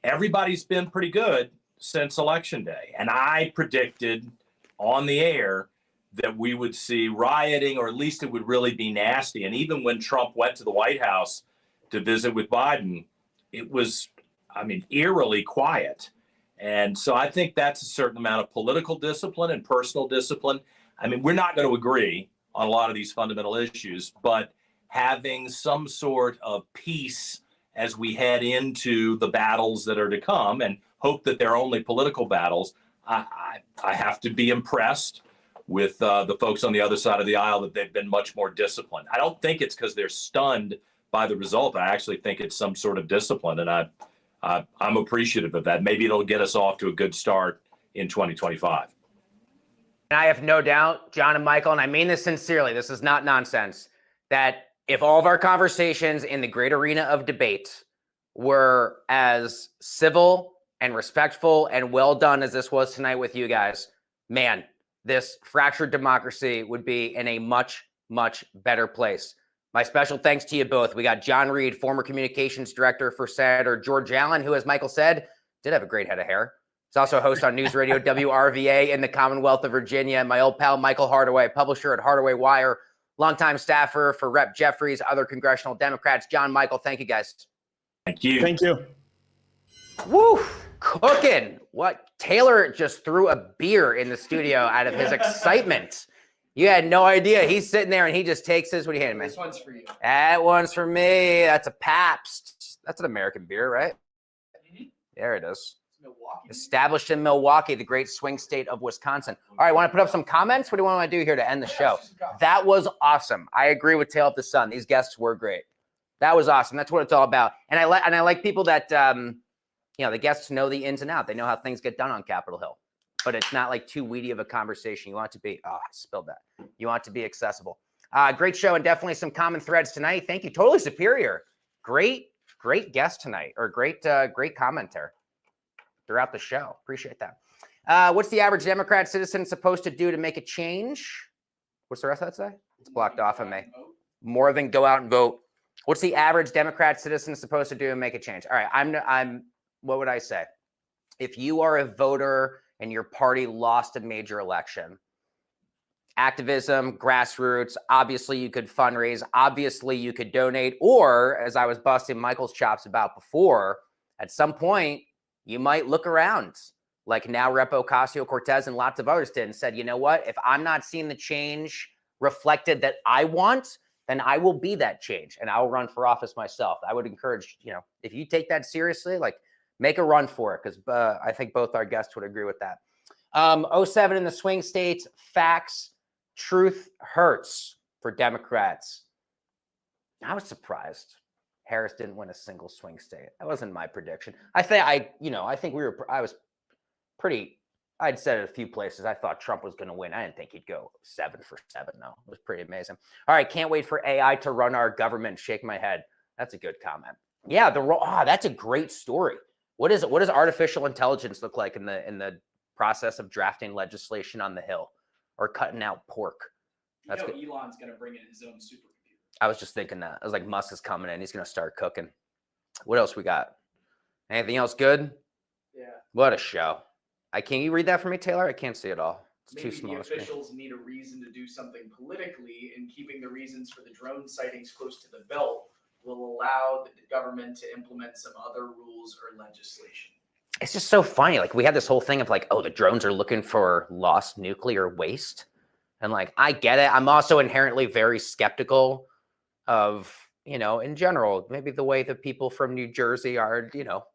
Everybody's been pretty good since Election Day. And I predicted on the air that we would see rioting, or at least it would really be nasty. And even when Trump went to the White House to visit with Biden, it was, eerily quiet. And so I think that's a certain amount of political discipline and personal discipline. We're not going to agree on a lot of these fundamental issues, but having some sort of peace as we head into the battles that are to come, and hope that they're only political battles, I have to be impressed with the folks on the other side of the aisle that they've been much more disciplined. I don't think it's because they're stunned by the result. I actually think it's some sort of discipline, and I'm appreciative of that. Maybe it'll get us off to a good start in 2025. And I have no doubt, John and Michael, and I mean this sincerely, this is not nonsense, that if all of our conversations in the great arena of debate were as civil and respectful and well done as this was tonight with you guys, man, this fractured democracy would be in a much, much better place. My special thanks to you both. We got John Reid, former communications director for Senator George Allen, who, as Michael said, did have a great head of hair. He's also a host on News Radio WRVA in the Commonwealth of Virginia. My old pal, Michael Hardaway, publisher at Hardaway Wire, longtime staffer for Rep. Jeffries, other congressional Democrats. John, Michael, thank you guys. Thank you. Thank you. Woo! Cooking. What? Taylor just threw a beer in the studio out of his excitement. You had no idea. He's sitting there and he just takes his. What are you handing me? This one's for you. That one's for me. That's a Pabst. That's an American beer, right? Mm-hmm. There it is. Milwaukee. Established in Milwaukee, the great swing state of Wisconsin. All right, want to put up some comments? What do you want to do here to end the show? That was awesome. I agree with Tail of the Sun. These guests were great. That was awesome. That's what it's all about. And I like people that the guests know the ins and outs. They know how things get done on Capitol Hill. But it's not like too weedy of a conversation. You want it to be, I spilled that. You want it to be accessible. Great show, and definitely some common threads tonight. Thank you. Totally Superior. Great guest tonight, or great commenter throughout the show. Appreciate that. What's the average Democrat citizen supposed to do to make a change? What's the rest of that say? It's blocked off on me. More than go out and vote. What's the average Democrat citizen supposed to do to make a change? All right, I'm what would I say? If you are a voter and your party lost a major election, activism, grassroots, obviously you could fundraise, obviously you could donate, or as I was busting Michael's chops about before, at some point, you might look around like now Rep. Ocasio-Cortez and lots of others did and said, you know what, if I'm not seeing the change reflected that I want, then I will be that change and I'll run for office myself. I would encourage, if you take that seriously, make a run for it, because I think both our guests would agree with that. 07 in the swing states, facts, truth hurts for Democrats. I was surprised Harris didn't win a single swing state. That wasn't my prediction. I'd said it a few places. I thought Trump was going to win. I didn't think he'd go 7 for 7, though. It was pretty amazing. All right, can't wait for AI to run our government. Shake my head. That's a good comment. Yeah, that's a great story. What does artificial intelligence look like in the process of drafting legislation on the Hill or cutting out pork? That's good. Elon's going to bring in his own supercomputer. I was just thinking that. I was like, Musk is coming in. He's going to start cooking. What else we got? Anything else good? Yeah. What a show. Can you read that for me, Taylor? I can't see it all. It's Maybe too small. the officials need a reason to do something politically, and keeping the reasons for the drone sightings close to the belt will allow the government to implement some other rules or legislation. It's just so funny. We had this whole thing of the drones are looking for lost nuclear waste. And I get it. I'm also inherently very skeptical of, in general, maybe the way that people from New Jersey are,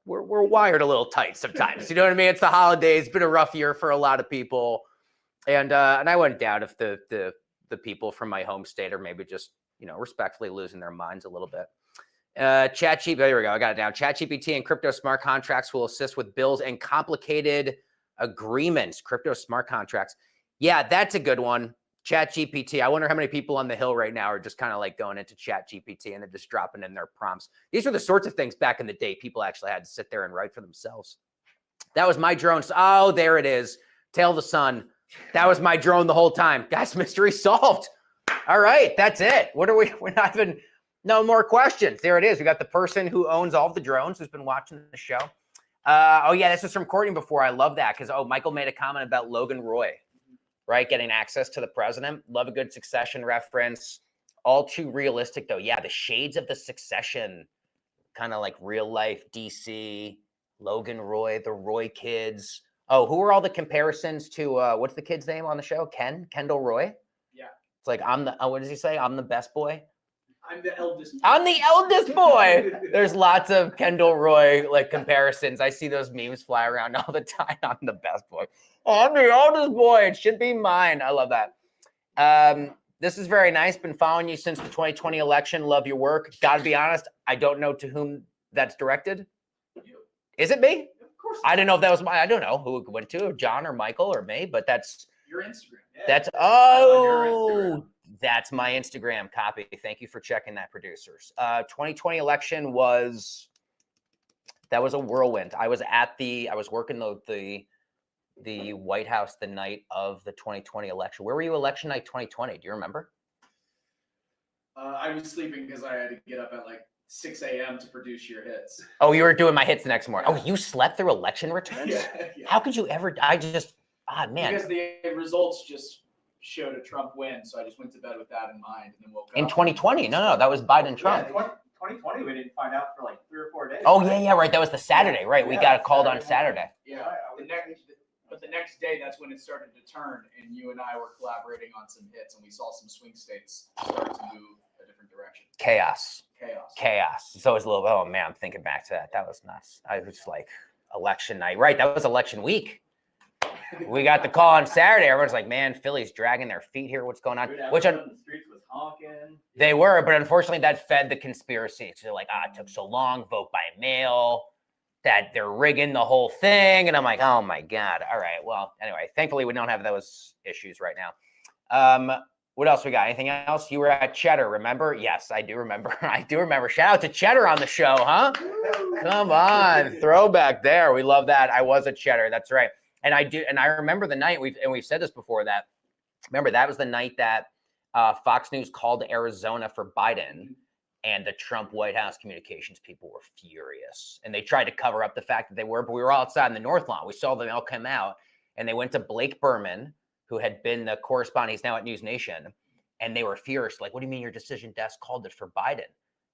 we're wired a little tight sometimes. You know what I mean? It's the holidays. It's been a rough year for a lot of people. And I wouldn't doubt if the people from my home state are maybe just, respectfully losing their minds a little bit. ChatGPT, there we go. I got it down. ChatGPT and crypto smart contracts will assist with bills and complicated agreements. Crypto smart contracts. Yeah, that's a good one. ChatGPT. I wonder how many people on the Hill right now are just kind of like going into ChatGPT and they're just dropping in their prompts. These were the sorts of things back in the day people actually had to sit there and write for themselves. That was my drone. Oh, there it is. Tail of the sun. That was my drone the whole time. Guys, mystery solved. All right, that's it. What are we? We're not even. No more questions. There it is. We got the person who owns all of the drones who's been watching the show. Oh, yeah, this was from Courtney before. I love that because, Michael made a comment about Logan Roy, right? Getting access to the president. Love a good Succession reference. All too realistic, though. Yeah, the shades of the Succession, kind of like real life DC, Logan Roy, the Roy kids. Oh, who are all the comparisons to, what's the kid's name on the show? Kendall Roy? Yeah. It's like, what does he say? I'm the best boy. I'm the eldest. I'm the eldest boy. There's lots of Kendall Roy like comparisons. I see those memes fly around all the time. I'm the best boy. Oh, I'm the eldest boy. It should be mine. I love that. This is very nice. Been following you since the 2020 election. Love your work. Gotta be honest, I don't know to whom that's directed. You. Is it me? Of course. I don't know if that was I don't know who it went to, John or Michael or me, but that's Your Instagram. Yeah. that's that's my Instagram copy. Thank you for checking that, producers. 2020 election was a whirlwind. I was working the White House the night of the 2020 election. Where were you election night 2020? Do you remember? I was sleeping because I had to get up at like 6 a.m. to produce your hits. Oh, you were doing my hits the next morning. Oh, you slept through election returns? Yeah. How could you ever? Man. Because the results just showed a Trump win, so I just went to bed with that in mind and then woke up. In 2020? No, that was Biden Trump. Yeah, 2020, we didn't find out for like 3 or 4 days. Oh, yeah, right. That was the Saturday, right? We got called on Saturday. Yeah. But the next day, that's when it started to turn, and you and I were collaborating on some hits, and we saw some swing states start to move a different direction. Chaos. Chaos. So it's a little, oh man, I'm thinking back to that. That was nuts. I was like, election night. Right, that was election week. We got the call on Saturday. Everyone's like, man, Philly's dragging their feet here. What's going on? Which on the streets was honking. They were, but unfortunately that fed the conspiracy. So they're like, it took so long, vote by mail, that they're rigging the whole thing. And I'm like, oh my God. All right. Well, anyway, thankfully we don't have those issues right now. What else we got? Anything else? You were at Cheddar, remember? Yes, I do remember. Shout out to Cheddar on the show, huh? Come on. Throwback there. We love that. I was at Cheddar. That's right. And I remember the night we've said this before that. Remember that was the night that Fox News called Arizona for Biden, and the Trump White House communications people were furious, and they tried to cover up the fact that they were. But we were all outside in the North Lawn. We saw them all come out, and they went to Blake Berman, who had been the correspondent. He's now at News Nation, and they were furious. Like, what do you mean your decision desk called it for Biden?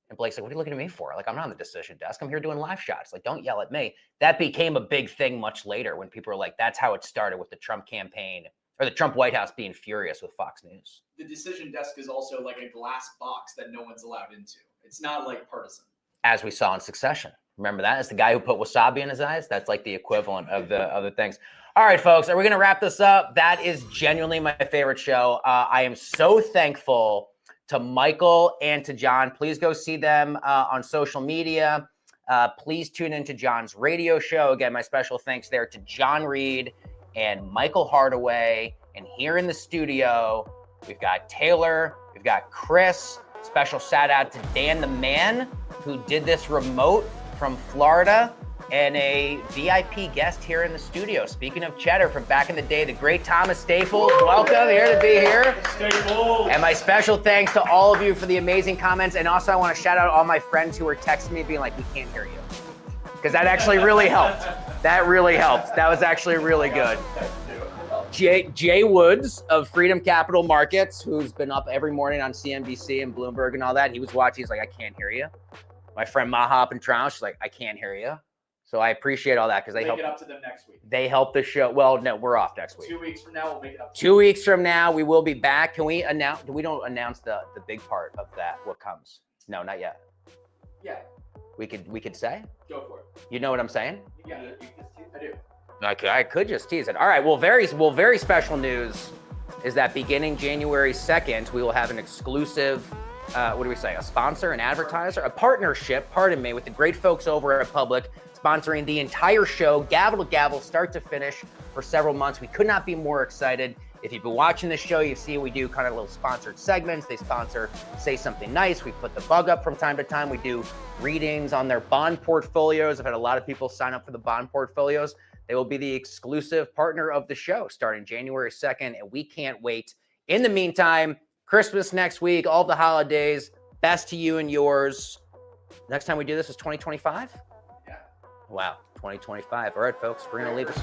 And Blake's like, what are you looking at me for? Like, I'm not on the decision desk. I'm here doing live shots. Like, don't yell at me. That became a big thing much later when people were like, that's how it started with the Trump campaign or the Trump White House being furious with Fox News. The decision desk is also like a glass box that no one's allowed into. It's not like partisan. As we saw in Succession. Remember that? It's the guy who put wasabi in his eyes. That's like the equivalent of the other things. All right, folks, are we going to wrap this up? That is genuinely my favorite show. I am so thankful to Michael and to John. Please go see them on social media. Please tune into John's radio show. Again, my special thanks there to John Reid and Michael Hardaway. And here in the studio, we've got Taylor, we've got Chris. Special shout out to Dan the Man, who did this remote from Florida, and a VIP guest here in the studio. Speaking of Cheddar from back in the day, the great Thomas Staples. Welcome, here to be here. Staples. And my special thanks to all of you for the amazing comments. And also I want to shout out all my friends who were texting me being like, we can't hear you. Because that actually really helped. That really helped. That was actually really good. Jay Woods of Freedom Capital Markets, who's been up every morning on CNBC and Bloomberg and all that. He was watching. He's like, I can't hear you. My friend Maha up in Toronto, she's like, I can't hear you. So I appreciate all that because they Make help. it up to them next week. They help the show. Well, no, we're off next week. 2 weeks from now, we'll make it up. 2 weeks from now, we will be back. Can we announce? We don't announce the big part of that. What comes? No, not yet. Yeah, We could say. go for it. You know what I'm saying? Yeah, I do. I could just tease it. All right. Well, very special news is that beginning January 2nd, we will have an exclusive. What do we say? A sponsor, an advertiser, a partnership. Pardon me, with the great folks over at Public, sponsoring the entire show, gavel to gavel, start to finish, for several months. We could not be more excited. If you've been watching this show, you see we do kind of little sponsored segments. They sponsor Say Something Nice. We put the bug up from time to time. We do readings on their bond portfolios. I've had a lot of people sign up for the bond portfolios. They will be the exclusive partner of the show starting January 2nd, and we can't wait. In the meantime, Christmas next week, all the holidays, best to you and yours. Next time we do this is 2025? Yeah. Wow, 2025. All right, folks, we're going to leave this.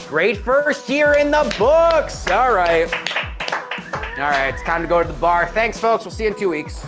Great first year in the books. All right. All right, it's time to go to the bar. Thanks, folks. We'll see you in 2 weeks.